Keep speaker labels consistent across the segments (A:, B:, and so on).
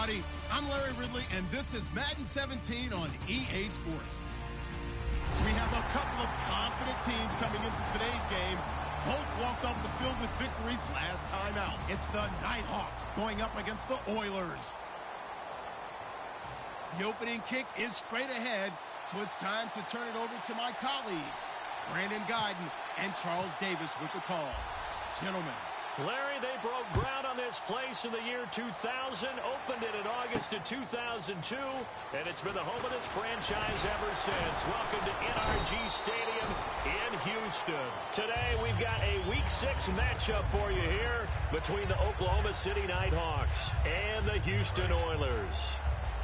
A: everybody. I'm Larry Ridley, and this is Madden 17 on EA Sports. We have a couple of confident teams coming into today's game. Both walked off the field with victories last time out. It's the Nighthawks going up against the Oilers. The opening kick is straight ahead, so it's time to turn it over to my colleagues, Brandon Guyton and Charles Davis with the call. Gentlemen.
B: Larry, they broke ground on this place in the year 2000, opened it in August of 2002, and it's been the home of this franchise ever since. Welcome to NRG Stadium in Houston. Today, we've got a Week 6 matchup for you here between the Oklahoma City Nighthawks and the Houston Oilers.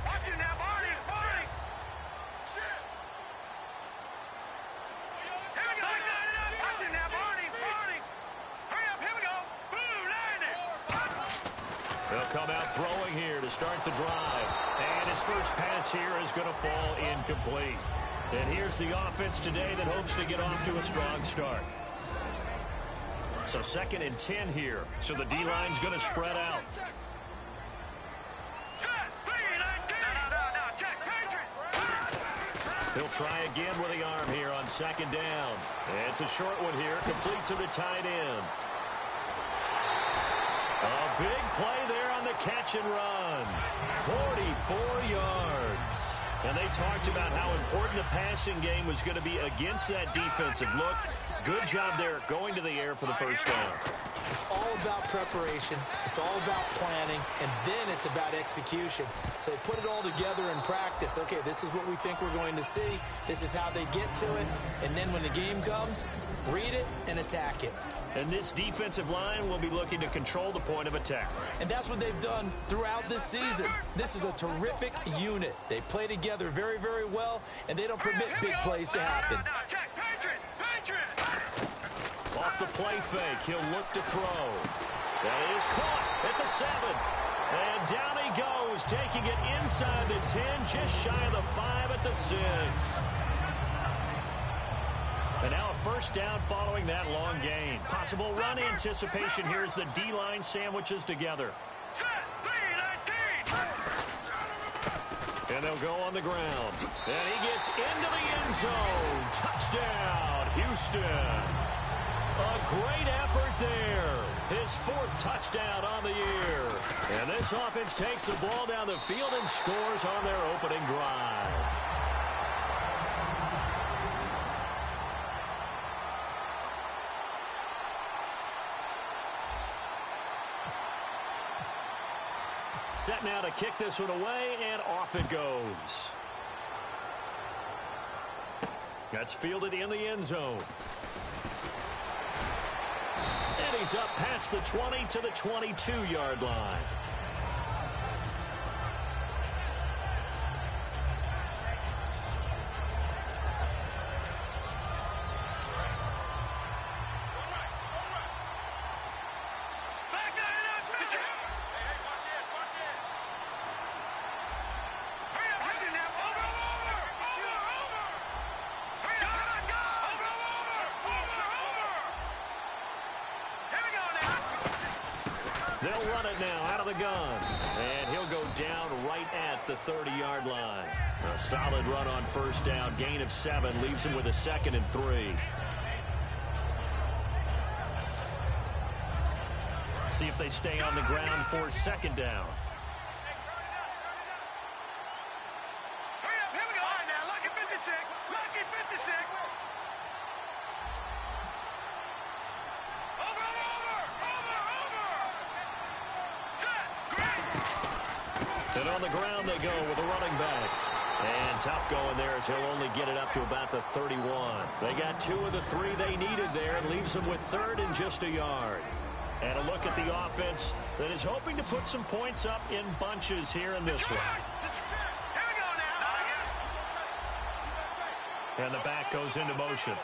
C: Watch it now, Barney! Barney! Shit! Here we go! Watch it now, Barney! Barney! Hurry up, here we go! Boom! Landed!
B: They'll come out throwing here to start the drive. And his first pass here is going to fall incomplete. And here's the offense today that hopes to get off to a strong start. So 2nd and 10 here. So the D-line's going to spread out. He'll try again with the arm here on 2nd down. It's a short one here, complete to the tight end. A big play there on the catch and run. 44 yards. And they talked about how important the passing game was going to be against that defensive look. Good job there going to the air for the first down.
D: It's all about preparation. It's all about planning. And then it's about execution. So they put it all together in practice. Okay, this is what we think we're going to see. This is how they get to it. And then when the game comes, read it and attack it.
B: And this defensive line will be looking to control the point of attack.
D: And that's what they've done throughout this season. This is a terrific unit. They play together very, very well, and they don't permit big plays to happen.
B: Off the play fake, he'll look to throw. That is caught at the 7. And down he goes, taking it inside the 10, just shy of the 5 at the 6. And now a first down following that long gain. Possible run anticipation here as the D-line sandwiches together. And they'll go on the ground. And he gets into the end zone. Touchdown, Houston. A great effort there. His 4th touchdown on the year. And this offense takes the ball down the field and scores on their opening drive. Set now to kick this one away, and off it goes. That's fielded in the end zone. And he's up past the 20 to the 22-yard line. They'll run it now out of the gun. And he'll go down right at the 30-yard line. A solid run on first down. Gain of 7 leaves him with a 2nd and 3. See if they stay on the ground for 2nd down. And on the ground they go with a running back. And tough going there as he'll only get it up to about the 31. They got 2 of the 3 they needed there and leaves them with 3rd and just a yard. And a look at the offense that is hoping to put some points up in bunches here in this one. And the back goes into motion.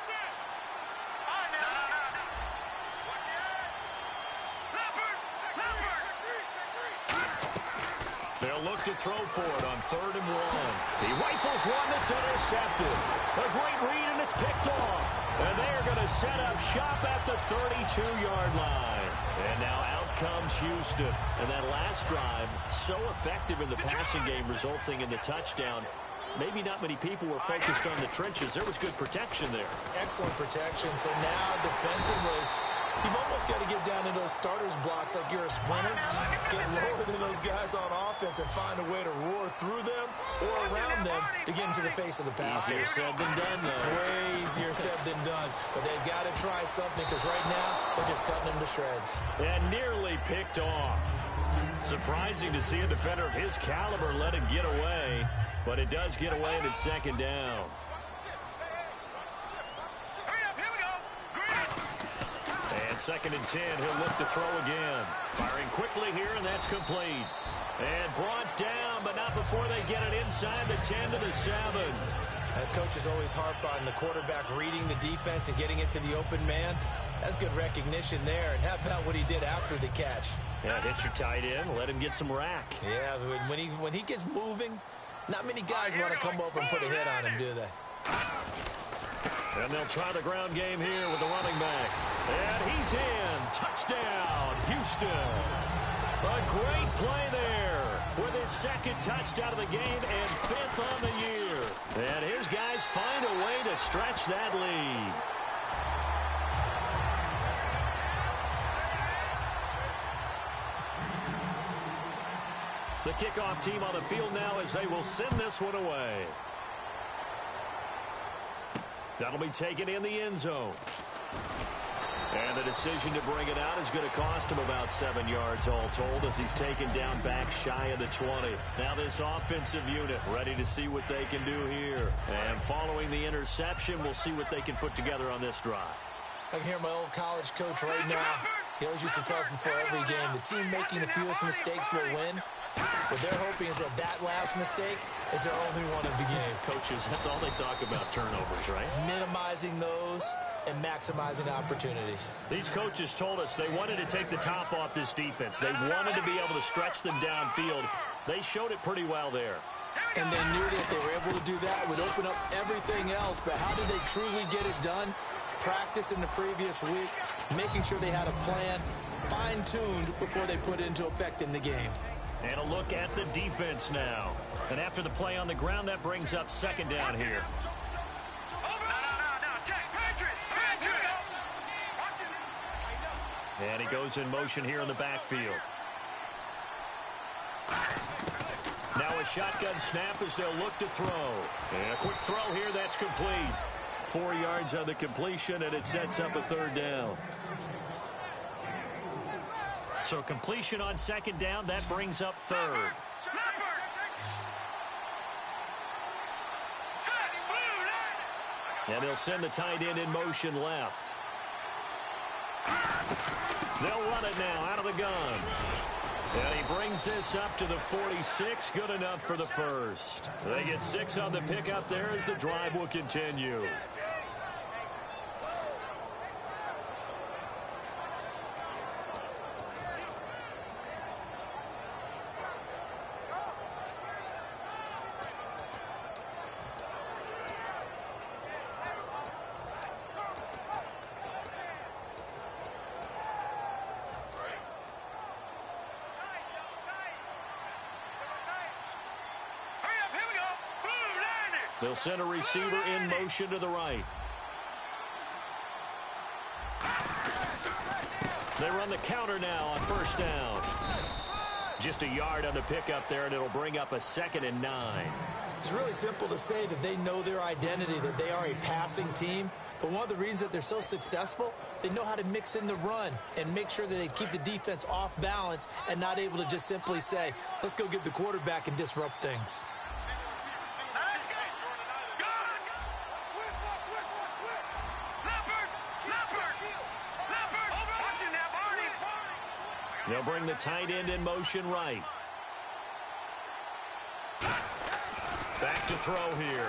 B: They'll look to throw for it on 3rd and 1. He rifles one that's intercepted. A great read, and it's picked off. And they're going to to set up shop at the 32-yard line. And now out comes Houston. And that last drive, so effective in the passing game, resulting in the touchdown. Maybe not many people were focused on the trenches. There was good protection there.
D: Excellent protection. So now defensively, you've almost got to get down to those starters blocks like you're a sprinter. Get lower than those guys on offense and find a way to roar through them or around them to get into the face of the passer.
B: Easier said than done, though.
D: Way easier said than done. But they've got to try something because right now they're just cutting them to shreds.
B: And nearly picked off. Surprising to see a defender of his caliber let it get away. But it does get away and it's second down. And 2nd and 10, he'll look to throw again. Firing quickly here, and that's complete. And brought down, but not before they get it inside the 10 to the 7.
D: And coaches always harp on the quarterback reading the defense and getting it to the open man. That's good recognition there. And how about what he did after the catch?
B: Yeah, hit your tight end, let him get some rack.
D: Yeah, when he gets moving, not many guys want to come over and put a hit on him, do they?
B: And they'll try the ground game here with the running back. And he's in. Touchdown, Houston. A great play there with his 2nd touchdown of the game and 5th on the year. And his guys find a way to stretch that lead. The kickoff team on the field now as they will send this one away. That'll be taken in the end zone. And the decision to bring it out is going to cost him about 7 yards all told as he's taken down back shy of the 20. Now this offensive unit ready to see what they can do here. And following the interception, we'll see what they can put together on this drive.
D: I can hear my old college coach right now. He always used to tell us before every game, the team making the fewest mistakes will win. What they're hoping is that last mistake is their only one of the game.
B: Coaches, that's all they talk about, turnovers, right?
D: Minimizing those and maximizing opportunities.
B: These coaches told us they wanted to take the top off this defense. They wanted to be able to stretch them downfield. They showed it pretty well there.
D: And they knew that if they were able to do that, it would open up everything else. But how did they truly get it done? Practice in the previous week, making sure they had a plan, fine-tuned before they put it into effect in the game.
B: And a look at the defense now. And after the play on the ground, that brings up 2nd down here. And he goes in motion here in the backfield. Now a shotgun snap as they'll look to throw. And a quick throw here, that's complete. 4 yards on the completion, and it sets up a 3rd down. So completion on 2nd down, that brings up 3rd. And they'll send the tight end in motion left. They'll run it now out of the gun. And he brings this up to the 46. Good enough for the first. They get 6 on the pickup there as the drive will continue. They'll send a receiver in motion to the right. They run the counter now on 1st down. Just a yard on the pickup there, and it'll bring up a 2nd and 9.
D: It's really simple to say that they know their identity, that they are a passing team. But one of the reasons that they're so successful, they know how to mix in the run and make sure that they keep the defense off balance and not able to just simply say, let's go get the quarterback and disrupt things.
B: They'll bring the tight end in motion right. Back to throw here.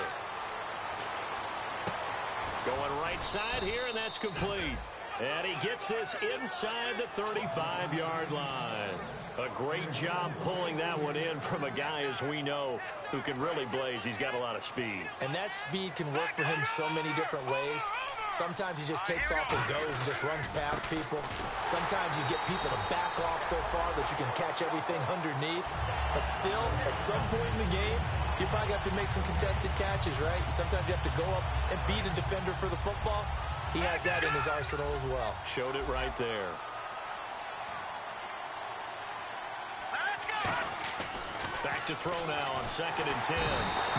B: Going right side here, and that's complete. And he gets this inside the 35-yard line. A great job pulling that one in from a guy, as we know, who can really blaze. He's got a lot of speed.
D: And that speed can work for him so many different ways. Sometimes he just takes off and goes and just runs past people. Sometimes you get people to back off so far that you can catch everything underneath. But still, at some point in the game, you probably have to make some contested catches, right? Sometimes you have to go up and beat a defender for the football. He has that in his arsenal as well.
B: Showed it right there. Back to throw now on 2nd and 10.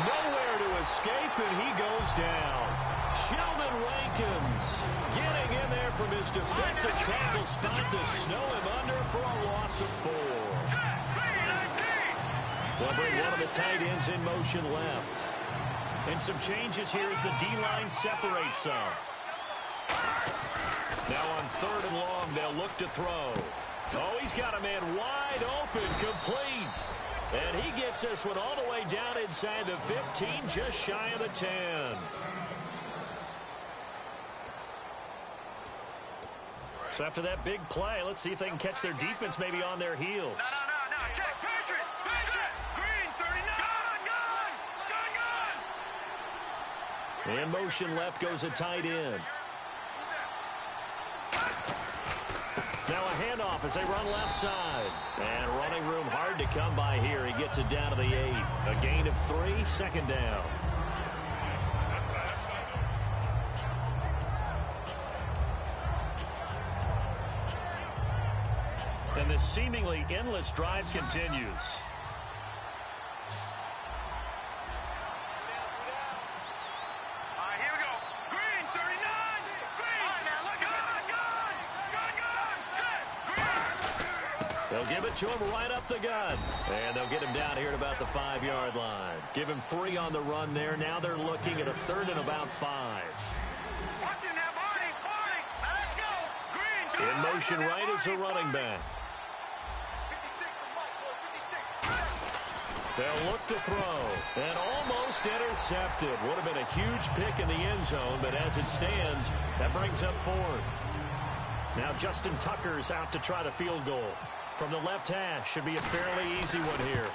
B: Nowhere to escape, and he goes down. Sheldon Rankins getting in there from his defensive tackle spot to snow him under for a loss of 4. They'll bring one of the tight ends in motion left. And some changes here as the D-line separates some. Now on 3rd and long, they'll look to throw. Oh, he's got a man wide open, complete. And he gets this one all the way down inside the 15, just shy of the 10. So after that big play, let's see if they can catch their defense maybe on their heels.
C: No. Check, Patriot. Green, 39. Gun.
B: In motion left goes a tight end. Now a handoff as they run left side. And running room hard to come by here. He gets it down to the 8. A gain of 3, 2nd down. And this seemingly endless drive continues. They'll give it to him right up the gut. And they'll get him down here at about the 5-yard line. Give him 3 on the run there. Now they're looking at a 3rd and about 5. In motion right is the running back. They'll look to throw. And almost intercepted. Would have been a huge pick in the end zone, but as it stands, that brings up 4th. Now Justin Tucker's out to try the field goal. From the left hash, should be a fairly easy one here.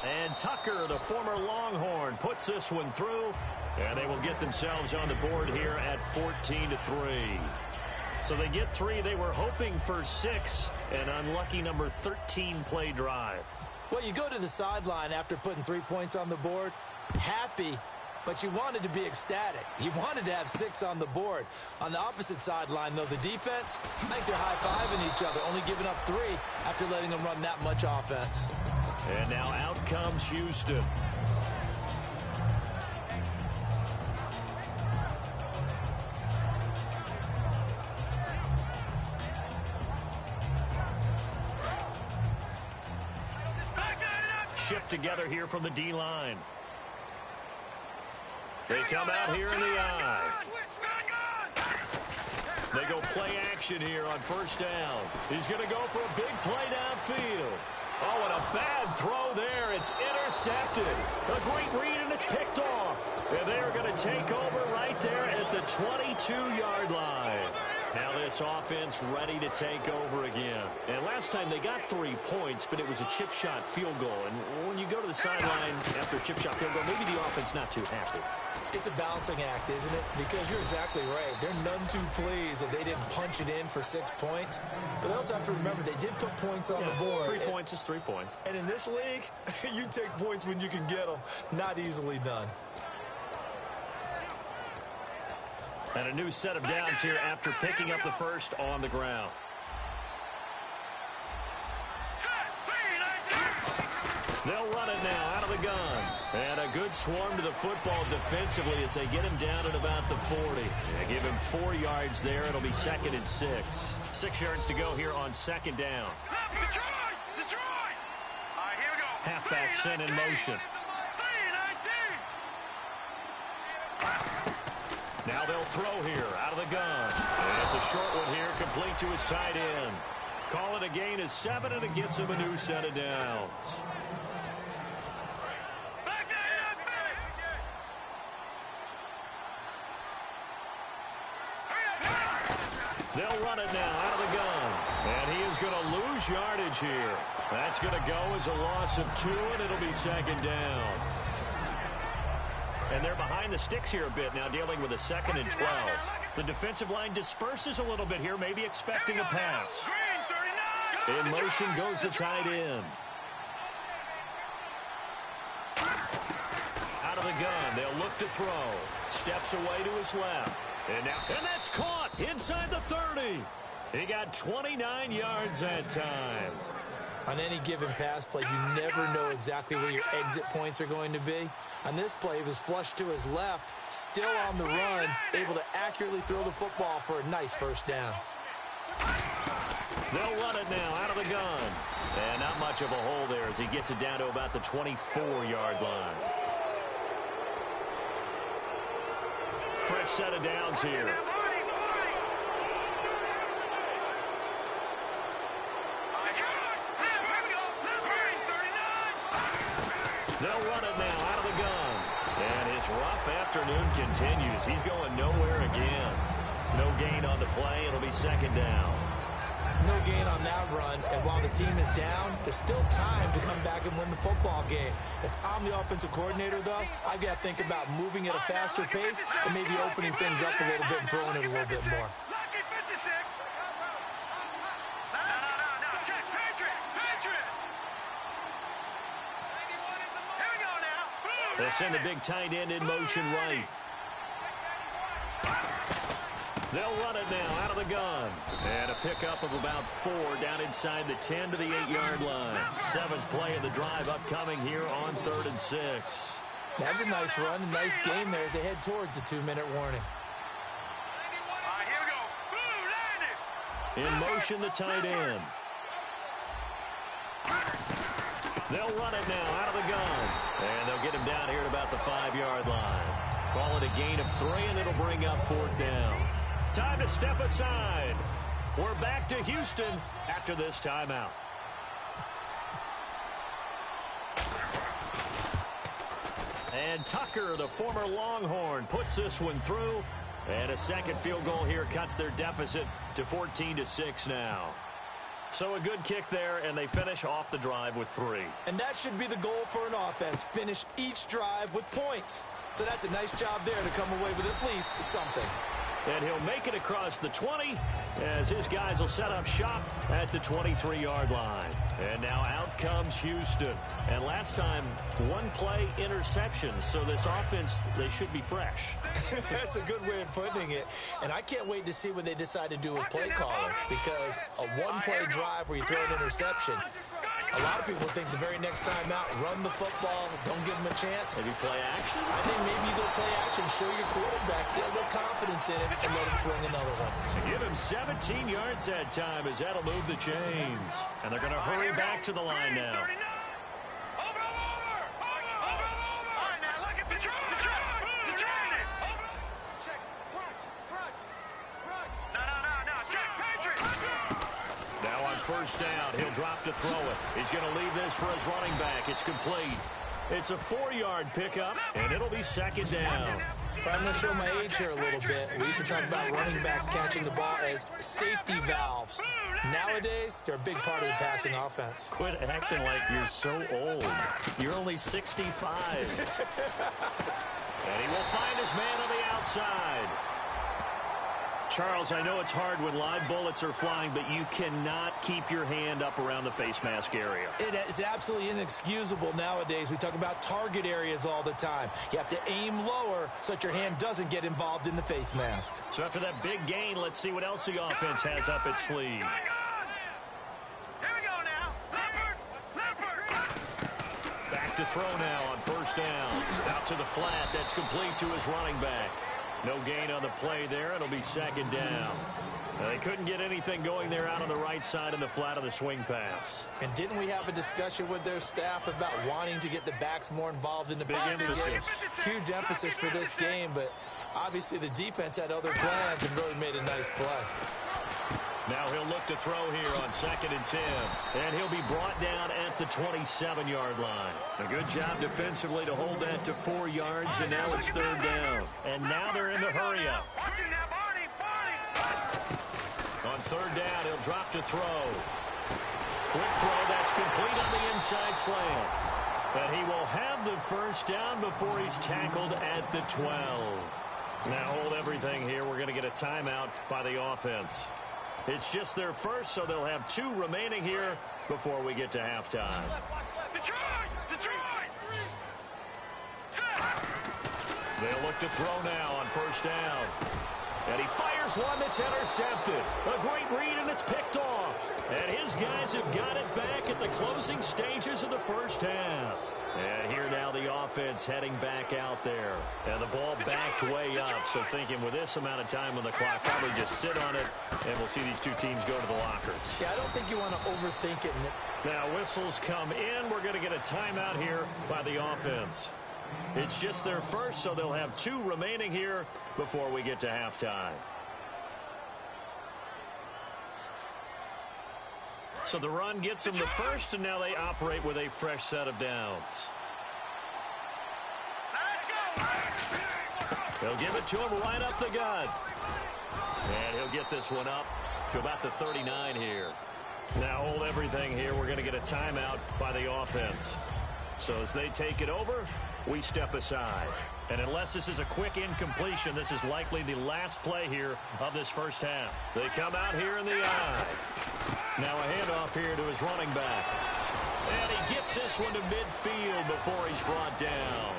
B: And Tucker, the former Longhorn, puts this one through. And they will get themselves on the board here at 14-3. So they get 3. They were hoping for 6. An unlucky number 13 play drive.
D: Well, you go to the sideline after putting 3 points on the board, happy, but you wanted to be ecstatic. You wanted to have 6 on the board. On the opposite sideline, though, the defense, I think they're high-fiving each other, only giving up 3 after letting them run that much offense.
B: And now out comes Houston. Shift together here from the D-line. They come out here in the eye. They go play action here on 1st down. He's going to go for a big play downfield. Oh, and a bad throw there. It's intercepted. A great read, and it's picked off. And they are going to take over right there at the 22-yard line. Now this offense ready to take over again. And last time they got 3 points, but it was a chip shot field goal. And when you go to the sideline after a chip shot field goal, maybe the offense not too happy.
D: It's a balancing act, isn't it? Because you're exactly right. They're none too pleased that they didn't punch it in for 6 points. But they also have to remember they did put points on the board.
B: 3 points is 3 points.
D: And in this league, you take points when you can get them. Not easily done.
B: And a new set of downs here after picking up the first on the ground. They'll run it now out of the gun. And a good swarm to the football defensively as they get him down at about the 40. They give him 4 yards there. It'll be 2nd and 6. 6 yards to go here on 2nd down.
C: Detroit! All right, here we go.
B: Halfback sent in motion. Now they'll throw here out of the gun. And it's a short one here, complete to his tight end. Call it a gain of 7, and it gets him a new set of downs. They'll run it now out of the gun. And he is going to lose yardage here. That's going to go as a loss of 2, and it'll be second down. And they're behind the sticks here a bit now, dealing with a 2nd and 12. The defensive line disperses a little bit here, maybe expecting a pass. In motion goes the tight end. Out of the gun, they'll look to throw. Steps away to his left. And that's caught inside the 30. He got 29 yards that time.
D: On any given pass play, you never know exactly where your exit points are going to be. On this play, he was flushed to his left, still on the run, able to accurately throw the football for a nice first down.
B: They'll run it now out of the gun. And not much of a hole there as he gets it down to about the 24-yard line. Fresh set of downs here. They'll run it now out of the gun. And his rough afternoon continues. He's going nowhere again. No gain on the play. It'll be second down.
D: No gain on that run, and while the team is down, there's still time to come back and win the football game. If I'm the offensive coordinator, though, I've got to think about moving at a faster pace and maybe opening things up a little bit and throwing it a little bit more.
B: They'll send the big tight end in motion right. They'll run it now out of the gun. And a pickup of about 4 down inside the 10 to the 8-yard line. 7th play of the drive upcoming here on 3rd and 6.
D: That's a nice run, a nice game there as they head towards the 2-minute warning.
B: In motion, the tight end. They'll run it now out of the gun. And they'll get him down here at about the 5-yard line. Call it a gain of 3, and it'll bring up 4th down. Time to step aside. We're back to Houston after this timeout. And Tucker, the former Longhorn, puts this one through. And a second field goal here cuts their deficit to 14-6 now. So a good kick there, and they finish off the drive with 3.
D: And that should be the goal for an offense. Finish each drive with points. So that's a nice job there to come away with at least something.
B: And he'll make it across the 20 as his guys will set up shop at the 23-yard line. And now out comes Houston. And last time, 1-play interceptions. So this offense, they should be fresh.
D: That's a good way of putting it. And I can't wait to see what they decide to do with play calling. Because a 1-play drive where you throw an interception, a lot of people think the very next time out, run the football, don't give them a chance.
B: Maybe play action?
D: I think maybe you go play action, show your quarterback, get a little confidence in him, and let him fling another one.
B: Give him 17 yards that time as that'll move the chains. And they're going to hurry back to the line now. First down, he'll drop to throw it. He's going to leave this for his running back. It's complete. It's a 4-yard pickup, and it'll be second down.
D: But I'm going to show my age here a little bit. We used to talk about running backs catching the ball as safety valves. Nowadays, they're a big part of the passing offense.
B: Quit acting like you're so old. You're only 65. And he will find his man on the outside. Charles, I know it's hard when live bullets are flying, but you cannot keep your hand up around the face mask area.
D: It is absolutely inexcusable nowadays. We talk about target areas all the time. You have to aim lower so that your hand doesn't get involved in the face mask.
B: So after that big gain, let's see what else the offense has up its sleeve. Back to throw now on first down. Out to the flat. That's complete to his running back. No gain on the play there. It'll be second down. They couldn't get anything going there out on the right side of the flat of the swing pass.
D: And didn't we have a discussion with their staff about wanting to get the backs more involved in the passing game? Huge emphasis for this game, but obviously the defense had other plans and really made a nice play.
B: Now he'll look to throw here on 2nd and 10. And he'll be brought down at the 27-yard line. A good job defensively to hold that to 4 yards, and now it's 3rd down. And now they're in the hurry-up. third down. He'll drop to throw. Quick throw. That's complete on the inside slant. And he will have the first down before he's tackled at the 12. Now hold everything here. We're going to get a timeout by the offense. It's just their first, so they'll have 2 remaining here before we get to halftime. They'll look to throw now on first down. And he fires one that's intercepted. A great read, and it's picked off. And his guys have got it back at the closing stages of the first half. And here now the offense heading back out there. And the ball backed way up. So thinking with this amount of time on the clock, probably just sit on it, and we'll see these 2 teams go to the lockers.
D: Yeah, I don't think you want to overthink it.
B: Now whistles come in. We're going to get a timeout here by the offense. It's just their first, so they'll have 2 remaining here before we get to halftime. So the run gets them the first, and now they operate with a fresh set of downs. They'll give it to him right up the gut. And he'll get this one up to about the 39 here. Now hold everything here. We're going to get a timeout by the offense. So as they take it over, we step aside. And unless this is a quick incompletion, this is likely the last play here of this first half. They come out here in the eye. Now a handoff here to his running back. And he gets this one to midfield before he's brought down.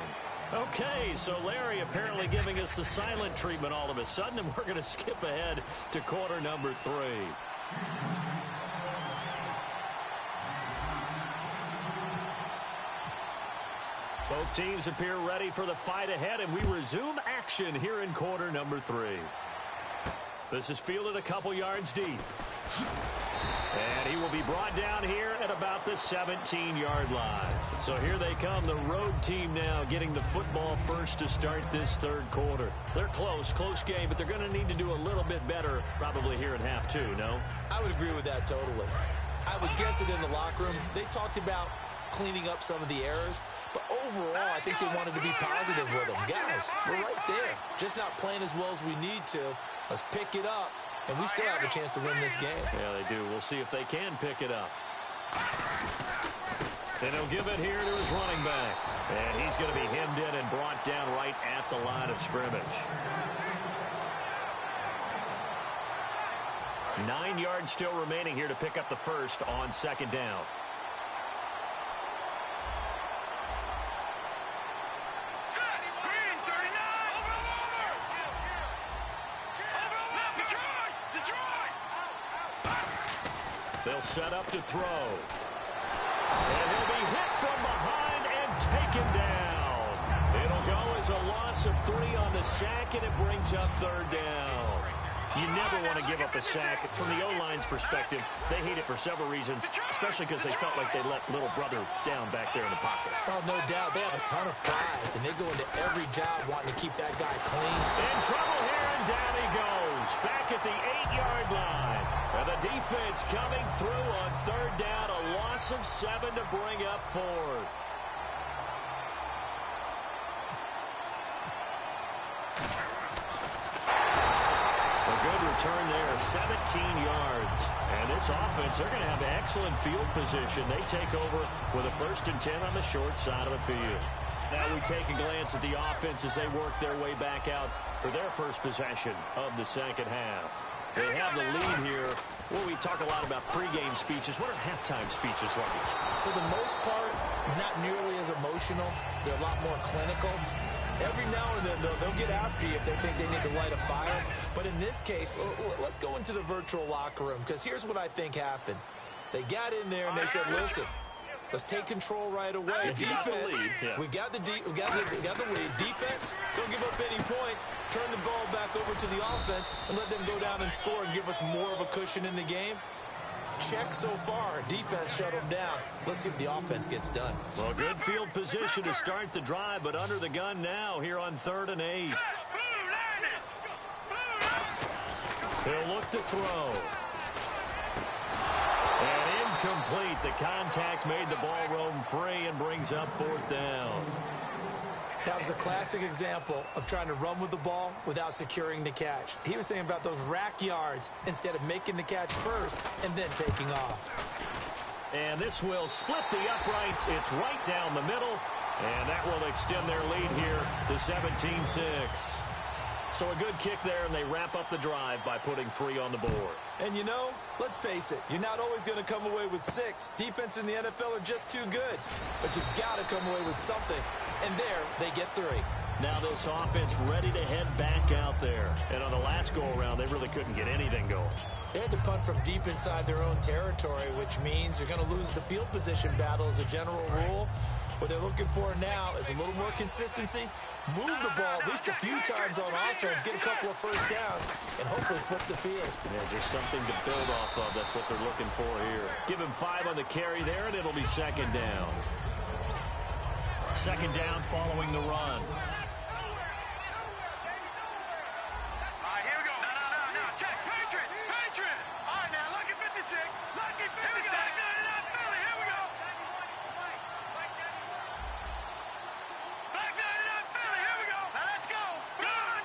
B: Okay, so Larry apparently giving us the silent treatment all of a sudden, and we're going to skip ahead to quarter number 3. Both teams appear ready for the fight ahead, and we resume action here in quarter number 3. This is fielded a couple yards deep. And he will be brought down here at about the 17-yard line. So here they come, the road team now getting the football first to start this third quarter. They're close game, but they're going to need to do a little bit better probably here in half 2, no?
D: I would agree with that totally. I would guess it in the locker room. They talked about cleaning up some of the errors, but overall, I think they wanted to be positive with them. Guys, we're right there. Just not playing as well as we need to. Let's pick it up, and we still have a chance to win this game.
B: Yeah, they do. We'll see if they can pick it up. And he'll give it here to his running back. And he's going to be hemmed in and brought down right at the line of scrimmage. 9 yards still remaining here to pick up the first on second down. They'll set up to throw. And he'll be hit from behind and taken down. It'll go as a loss of 3 on the sack, and it brings up third down. You never want to give up a sack. From the O-line's perspective, they hate it for several reasons, especially because they felt like they let little brother down back there in the pocket.
D: Oh, no doubt. They have a ton of pride, and they go into every job wanting to keep that guy clean.
B: In trouble here, and down he goes. Back at the 8-yard line. And the defense coming through on third down. A loss of 7 to bring up fourth. Return there, 17 yards. And this offense, they're going to have excellent field position. They take over with a 1st and 10 on the short side of the field. Now we take a glance at the offense as they work their way back out for their first possession of the second half. They have the lead here. Well, we talk a lot about pregame speeches. What are halftime speeches like?
D: For the most part, not nearly as emotional. They're a lot more clinical. Every now and then, they'll get after you if they think they need to light a fire. But in this case, let's go into the virtual locker room, because here's what I think happened. They got in there and they said, listen, let's take control right away. Defense, we got the lead. Defense, don't give up any points. Turn the ball back over to the offense and let them go down and score and give us more of a cushion in the game. Check so far. Defense shut them down. Let's see if the offense gets done.
B: Well, good field position to start the drive, but under the gun now here on 3rd and 8. He'll look to throw. And incomplete. The contact made the ball roam free and brings up 4th down.
D: That was a classic example of trying to run with the ball without securing the catch. He was thinking about those rack yards instead of making the catch first and then taking off.
B: And this will split the uprights. It's right down the middle, and that will extend their lead here to 17-6. So a good kick there, and they wrap up the drive by putting 3 on the board.
D: And you know, let's face it, you're not always going to come away with 6. Defense in the NFL are just too good. But you've got to come away with something. And there, they get 3.
B: Now this offense ready to head back out there. And on the last go-around, they really couldn't get anything going.
D: They had to punt from deep inside their own territory, which means you're going to lose the field position battle as a general rule. What they're looking for now is a little more consistency, move the ball at least a few times on offense, get a couple of first downs, and hopefully flip the field.
B: Yeah, just something to build off of. That's what they're looking for here. Give him 5 on the carry there, and it'll be second down. Second down following the run.
C: All right, here we go. No. Check. Patriot. All right, now, lucky 56. Lucky 56. Philly, here we go. Back 99, Philly, here we go. Now, let's go. Gone.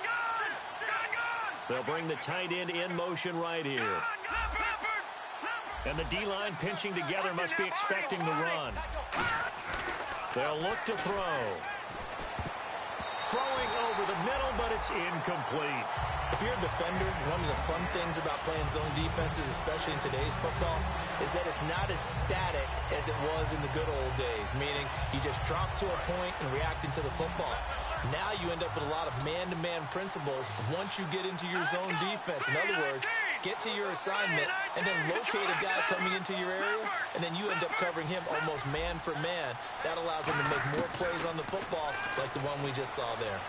B: They'll bring the tight end in motion right here. And the D-line pinching together must be expecting the run. They'll look to throw. Throwing over the middle, but it's incomplete.
D: If you're a defender, one of the fun things about playing zone defenses, especially in today's football, is that it's not as static as it was in the good old days, meaning you just drop to a point and react into the football. Now you end up with a lot of man-to-man principles once you get into your zone defense. In other words, get to your assignment and then locate a guy coming into your area, and then you end up covering him almost man for man. That allows him to make more plays on the football like the one we just saw there.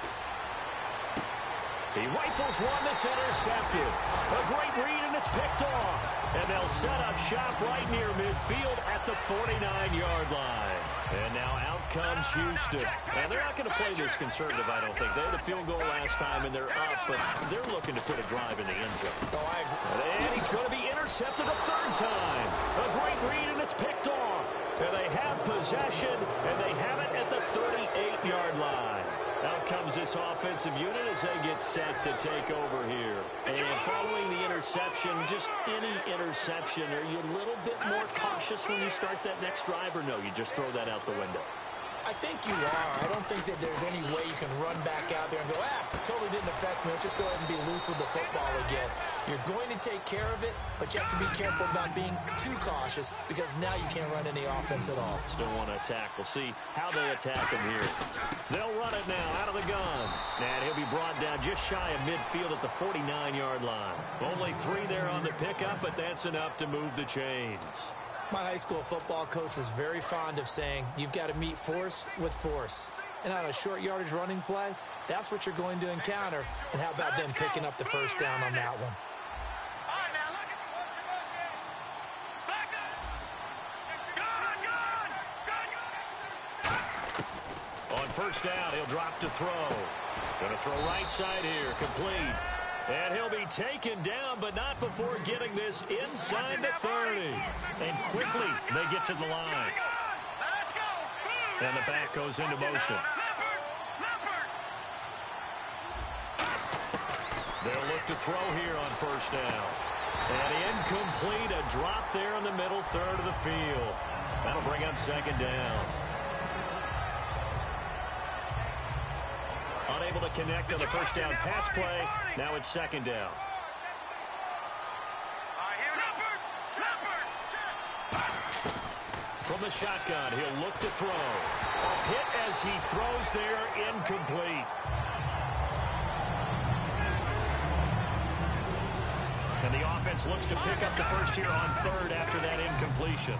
B: He rifles one that's intercepted. A great read, and it's picked off. And they'll set up shop right near midfield at the 49-yard line. And now out comes Houston. Now, they're not going to play this conservative, I don't think. They had a field goal last time, and they're up, but they're looking to put a drive in the end zone.
D: Oh, I agree.
B: And he's going to be intercepted a third time. A great read, and it's picked off. And they have possession, and they have it at the 38-yard line. Out comes this offensive unit as they get set to take over here. And following the interception, just any interception, are you a little bit more cautious when you start that next drive, or no, you just throw that out the window?
D: I think you are. I don't think that there's any way you can run back out there and go, totally didn't affect me. Let's just go ahead and be loose with the football again. You're going to take care of it, but you have to be careful about being too cautious because now you can't run any offense at all.
B: Still want to attack. We'll see how they attack him here. They'll run it now out of the gun. And he'll be brought down just shy of midfield at the 49-yard line. Only 3 there on the pickup, but that's enough to move the chains.
D: My high school football coach was very fond of saying, you've got to meet force with force. And on a short yardage running play, that's what you're going to encounter. And how about them picking up the first down on that one?
B: On first down, he'll drop to throw. Going to throw right side here, complete. And he'll be taken down, but not before getting this inside the 30. And quickly, they get to the line. And the back goes into motion. They'll look to throw here on first down. And incomplete, a drop there in the middle third of the field. That'll bring up second down. Unable to connect on the first down pass play. Now it's second down. From the shotgun, he'll look to throw. A hit as he throws there, incomplete. And the offense looks to pick up the first here on third after that incompletion.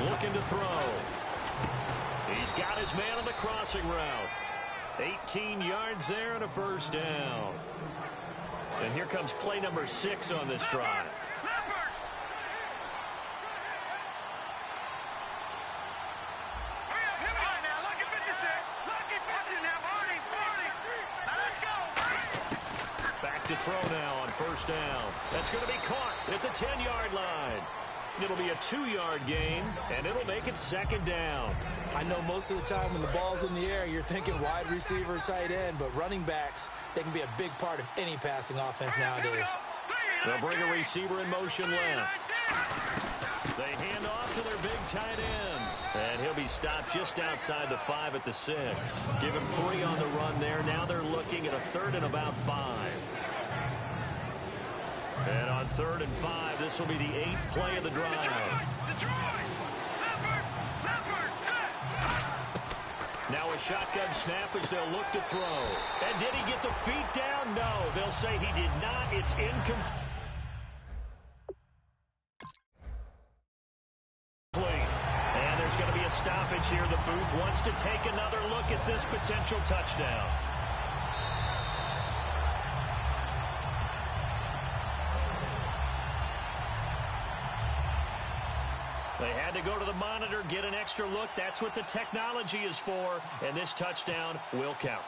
B: Looking to throw. He's got his man on the crossing route. 18 yards there and a first down. And here comes play number 6 on this drive. Back to throw now on first down. That's going to be caught at the 10-yard line. It'll be a 2-yard gain, and it'll make it second down.
D: I know most of the time when the ball's in the air, you're thinking wide receiver, tight end, but running backs, they can be a big part of any passing offense nowadays.
B: They'll bring a receiver in motion left. They hand off to their big tight end. And he'll be stopped just outside the 5 at the 6. Give him 3 on the run there. Now they're looking at a 3rd and about 5. And on 3rd and 5, this will be the 8th play of the drive. Now a shotgun snap as they'll look to throw. And did he get the feet down? No. They'll say he did not. It's incomplete. And there's going to be a stoppage here. The booth wants to take another look at this potential touchdown. They had to go to the monitor, get an extra look. That's what the technology is for, and this touchdown will count.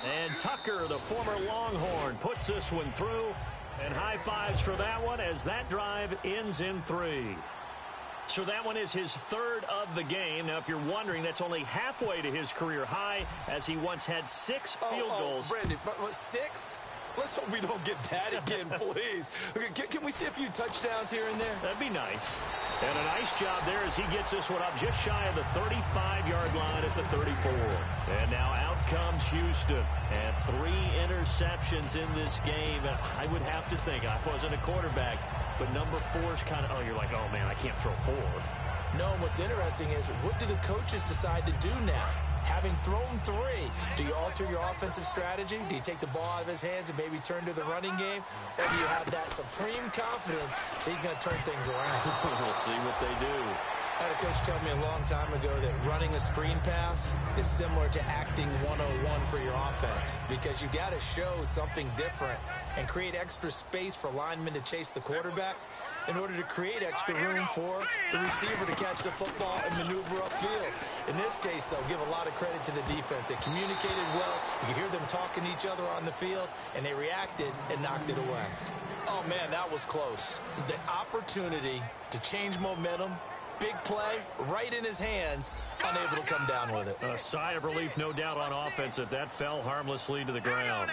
B: And Tucker, the former Longhorn, puts this one through, and high fives for that one as that drive ends in 3. So that one is his 3rd of the game. Now, if you're wondering, that's only halfway to his career high, as he once had 6 field goals.
D: Brandon, 6? Let's hope we don't get that again, please. Okay, can we see a few touchdowns here and there?
B: That'd be nice. And a nice job there as he gets this one up just shy of the 35-yard line at the 34. And now out comes Houston. And 3 interceptions in this game. And I would have to think, I wasn't a quarterback, but number 4 is kind of, oh, you're like, oh, man, I can't throw 4.
D: No, and what's interesting is, what do the coaches decide to do now? Having thrown 3, do you alter your offensive strategy? Do you take the ball out of his hands and maybe turn to the running game? Or do you have that supreme confidence that he's going to turn things around?
B: We'll see what they do.
D: I had a coach tell me a long time ago that running a screen pass is similar to acting 101 for your offense, because you got to show something different and create extra space for linemen to chase the quarterback in order to create extra room for the receiver to catch the football and maneuver upfield. In this case, though, give a lot of credit to the defense. They communicated well. You could hear them talking to each other on the field, and they reacted and knocked it away. Oh, man, that was close. The opportunity to change momentum, big play, right in his hands, unable to come down with it.
B: A sigh of relief, no doubt, on offense that fell harmlessly to the ground.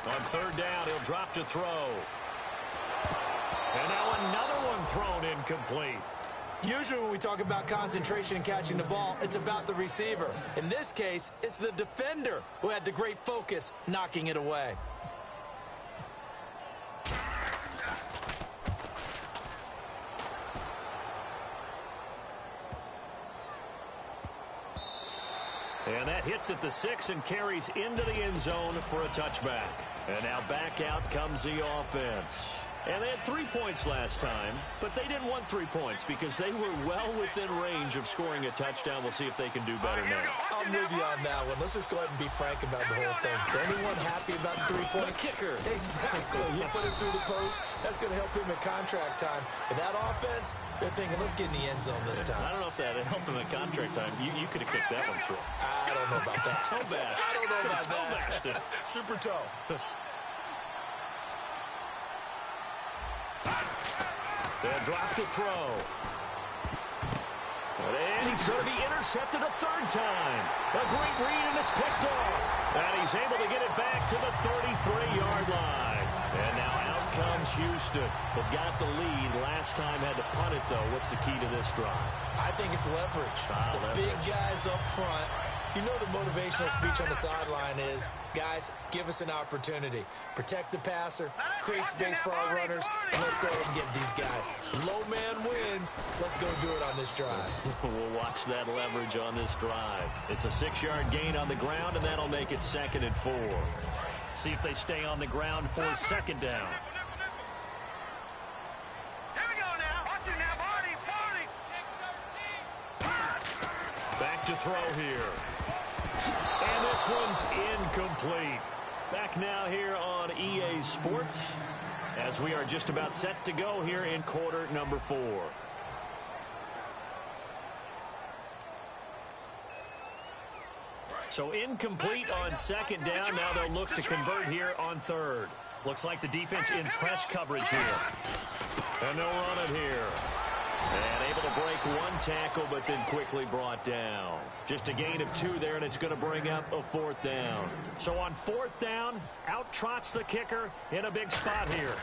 B: On 3rd down, he'll drop to throw. And now another one thrown incomplete.
D: Usually when we talk about concentration and catching the ball, it's about the receiver. In this case, it's the defender who had the great focus knocking it away.
B: And that hits at the 6 and carries into the end zone for a touchback. And now back out comes the offense. And they had 3 points last time, but they didn't want 3 points because they were well within range of scoring a touchdown. We'll see if they can do better now.
D: I'm with you on that one. Let's just go ahead and be frank about the whole thing. Is anyone happy about the 3-point?
B: The kicker.
D: Exactly. He put it through the post. That's going to help him in contract time. But that offense, they're thinking, let's get in the end zone this time.
B: I don't know if that helped him in contract time. You could have kicked that one through.
D: I don't know about that.
B: Toe bash.
D: I don't know about
B: toe
D: that. Super toe.
B: They'll drop to throw. And he's going to be intercepted a 3rd time. A great read, and it's picked off. And he's able to get it back to the 33-yard line. And now out comes Houston. They've got the lead. Last time had to punt it, though. What's the key to this drive?
D: I think it's leverage. The big guys up front. You know the motivational speech on the sideline is, guys, give us an opportunity. Protect the passer, create space for our runners, and let's go ahead and get these guys. Low man wins. Let's go do it on this drive.
B: We'll watch that leverage on this drive. It's a 6-yard gain on the ground, and that'll make it 2nd and 4. See if they stay on the ground for 2nd down.
C: Here we go now. Watch it now, Barney.
B: Back to throw here. And this one's incomplete. Back now here on EA Sports as we are just about set to go here in quarter number 4. So incomplete on second down. Now they'll look to convert here on third. Looks like the defense in press coverage here. And they'll run it here. And able to break one tackle, but then quickly brought down. Just a gain of 2 there, and it's going to bring up a 4th down. So on 4th down, out trots the kicker in a big spot here.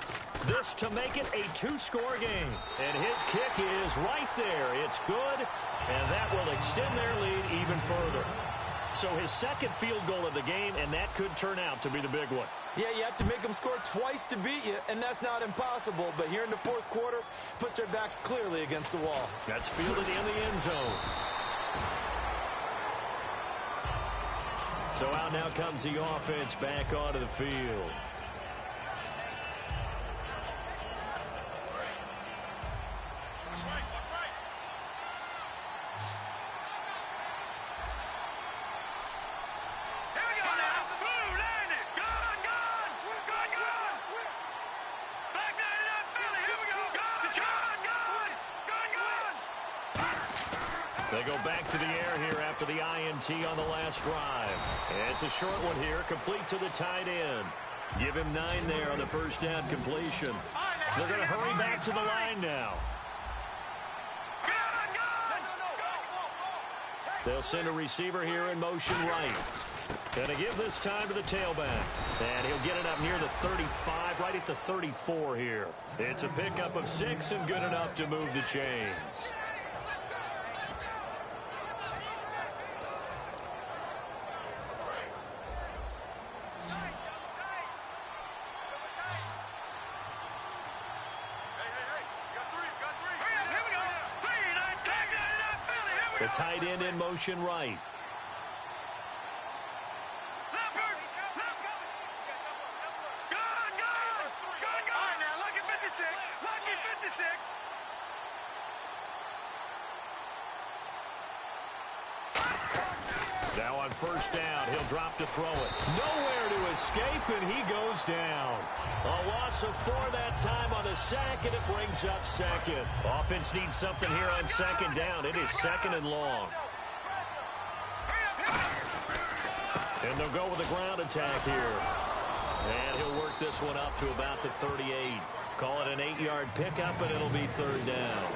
B: This to make it a 2-score game. And his kick is right there. It's good, and that will extend their lead even further. So his second field goal of the game, and that could turn out to be the big one.
D: Yeah, you have to make them score twice to beat you, and that's not impossible. But here in the 4th quarter, puts their backs clearly against the wall.
B: That's fielded in the end zone. So out now comes the offense back onto the field. They go back to the air here after the INT on the last drive. And it's a short one here, complete to the tight end. Give him 9 there on the first down completion. They're going to hurry back to the line now. They'll send a receiver here in motion right. Going to give this time to the tailback. And he'll get it up near the 35, right at the 34 here. It's a pickup of 6 and good enough to move the chains. The tight end in motion right. Now on first down, he'll drop to throw it. Nowhere to escape, and he goes down. A loss of 4 that time on the sack, and it brings up second. Offense needs something here on second down. It is 2nd and long. And they'll go with a ground attack here. And he'll work this one up to about the 38. Call it an 8-yard pickup, and it'll be 3rd down.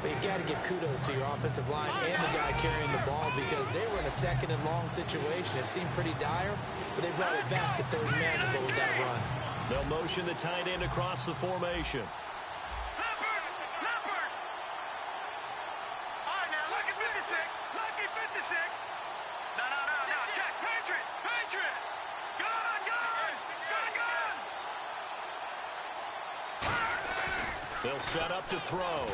D: But you've got to give kudos to your offensive line and the guy carrying the ball because they were in a 2nd and long situation. It seemed pretty dire, but they brought it back to 3rd and manageable with that run.
B: They'll motion the tight end across the formation. They'll set up to throw.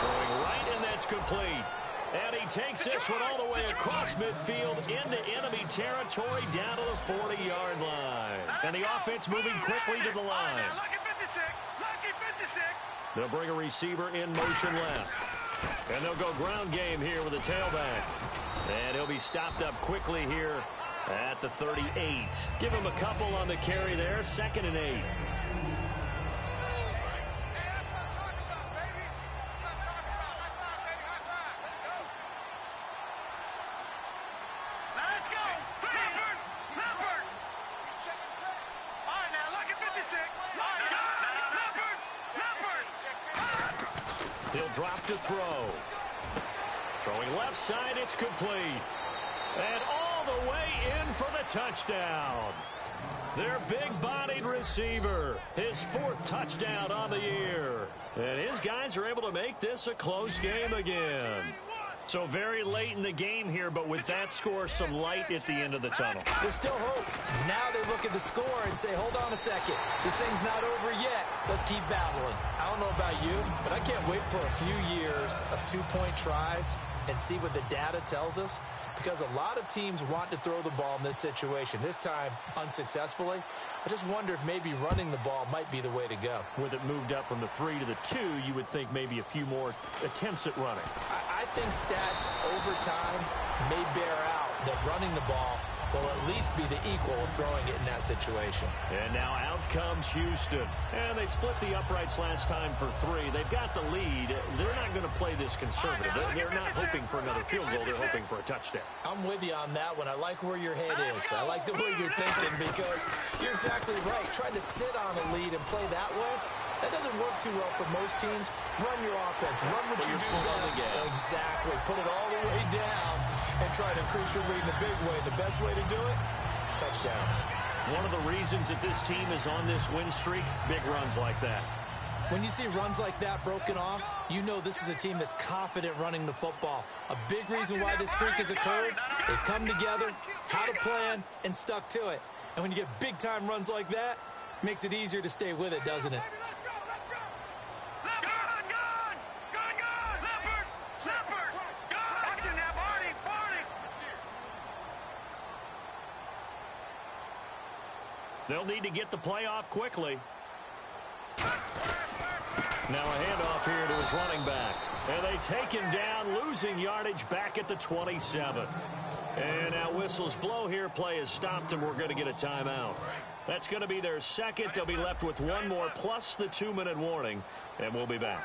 B: Throwing right, and that's complete. And he takes this one all the way across midfield into enemy territory down to the 40-yard line. And the offense moving quickly to the line. They'll bring a receiver in motion left. And they'll go ground game here with a tailback. And he'll be stopped up quickly here at the 38. Give him a couple on the carry there, 2nd and 8. He'll drop to throw. Throwing left side, it's complete. And all the way in for the touchdown. Their big-bodied receiver. His 4th touchdown on the year. And his guys are able to make this a close game again. So very late in the game here, but with that score, some light at the end of the tunnel.
D: There's still hope. Now they look at the score and say, hold on a second. This thing's not over yet. Let's keep battling. I don't know about you, but I can't wait for a few years of 2-point tries and see what the data tells us. Because a lot of teams want to throw the ball in this situation. This time, unsuccessfully. I just wonder if maybe running the ball might be the way to go.
B: With it moved up from the 3 to the 2, you would think maybe a few more attempts at running.
D: I think stats over time may bear out that running the ball will at least be the equal of throwing it in that situation.
B: And now out comes Houston. And they split the uprights last time for 3. They've got the lead. They're not going to play this conservative. They're not hoping for another field goal. They're hoping for a touchdown.
D: I'm with you on that one. I like where your head is. I like the way you're thinking because you're exactly right. Trying to sit on a lead and play that way, that doesn't work too well for most teams. Run your offense. Run what you do best. Exactly. Put it all the way down and try to increase your lead in a big way. The best way to do it, touchdowns.
B: One of the reasons that this team is on this win streak, big runs like that.
D: When you see runs like that broken off, you know this is a team that's confident running the football. A big reason why this streak has occurred, they've come together, had a plan, and stuck to it. And when you get big-time runs like that, it makes it easier to stay with it, doesn't it?
B: They'll need to get the play off quickly. Now a handoff here to his running back. And they take him down, losing yardage back at the 27. And now whistles blow here. Play is stopped, and we're going to get a timeout. That's going to be their second. They'll be left with one more, plus the 2-minute warning, and we'll be back.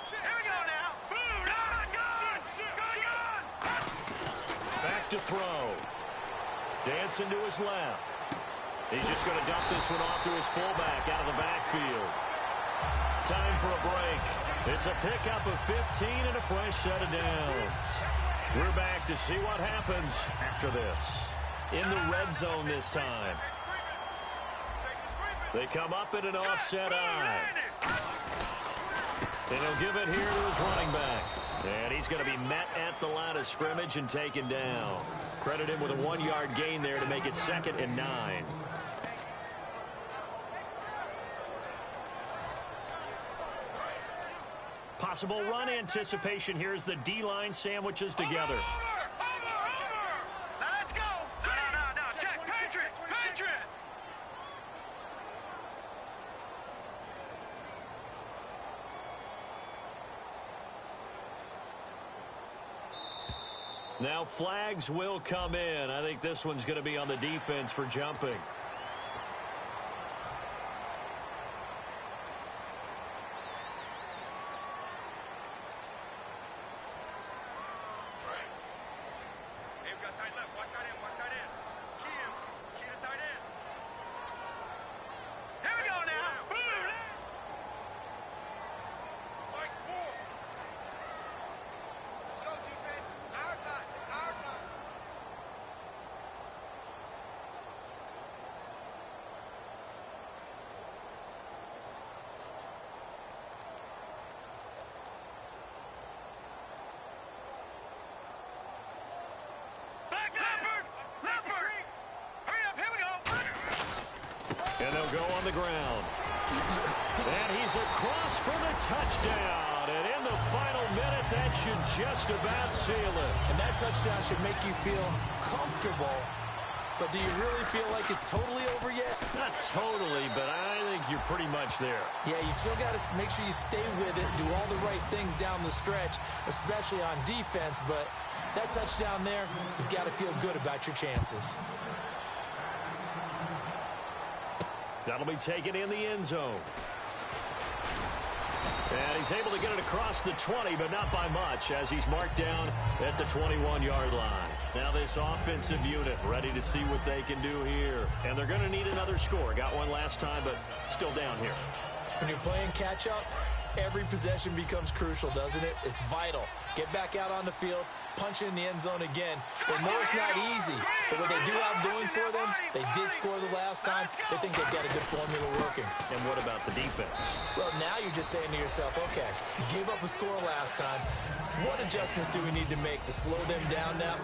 C: Here we go now.
B: Back to throw. Dancing to his left. He's just going to dump this one off to his fullback out of the backfield. Time for a break. It's a pickup of 15 and a fresh set of downs. We're back to see what happens after this. In the red zone this time. They come up in an offset eye. And he'll give it here to his running back. And he's going to be met at the line of scrimmage and taken down. Credit him with a 1-yard gain there to make it 2nd and 9. Possible run anticipation here as the D-line sandwiches together.
C: Now let's go. No. Check. Patriot.
B: Now flags will come in. I think this one's going to be on the defense for jumping. And they'll go on the ground. And he's across for the touchdown. And in the final minute, that should just about seal it.
D: And that touchdown should make you feel comfortable. But do you really feel like it's totally over yet?
B: Not totally, but I think you're pretty much there.
D: Yeah, you still got to make sure you stay with it, do all the right things down the stretch, especially on defense. But that touchdown there, you've got to feel good about your chances.
B: That'll be taken in the end zone. And he's able to get it across the 20, but not by much, as he's marked down at the 21-yard line. Now this offensive unit ready to see what they can do here. And they're going to need another score. Got one last time, but still down here.
D: When you're playing catch-up, every possession becomes crucial, doesn't it? It's vital. Get back out on the field, punch in the end zone again. They know it's not easy, but what they do have going for them, they did score the last time. They think they've got a good formula working.
B: And what about the defense?
D: Well, now you're just saying to yourself, okay, you gave up a score last time. What adjustments do we need to make to slow them down now?